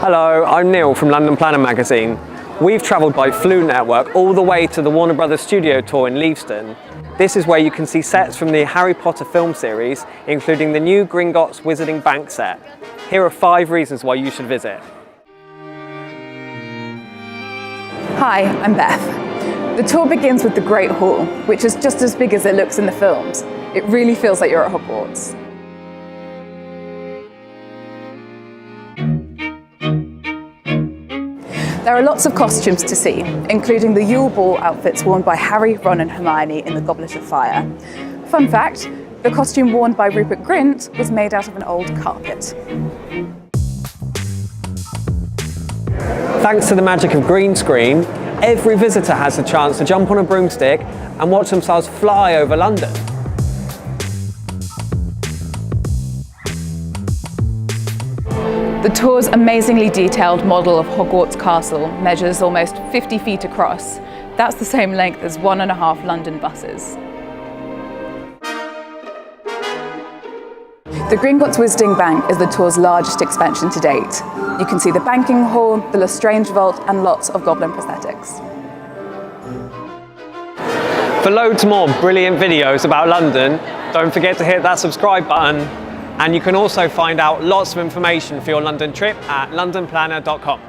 Hello, I'm Neil from London Planner magazine. We've travelled by Flute Network all the way to the Warner Brothers studio tour in Leavesden. This is where you can see sets from the Harry Potter film series, including the new Gringotts Wizarding Bank set. Here are 5 reasons why you should visit. Hi, I'm Beth. The tour begins with the Great Hall, which is just as big as it looks in the films. It really feels like you're at Hogwarts. There are lots of costumes to see, including the Yule Ball outfits worn by Harry, Ron and Hermione in the Goblet of Fire. Fun fact, the costume worn by Rupert Grint was made out of an old carpet. Thanks to the magic of green screen, every visitor has the chance to jump on a broomstick and watch themselves fly over London. The tour's amazingly detailed model of Hogwarts Castle measures almost 50 feet across. That's the same length as 1.5 London buses. The Gringotts Wizarding Bank is the tour's largest expansion to date. You can see the banking hall, the Lestrange vault and lots of goblin prosthetics. For loads more brilliant videos about London, don't forget to hit that subscribe button. And you can also find out lots of information for your London trip at londonplanner.com.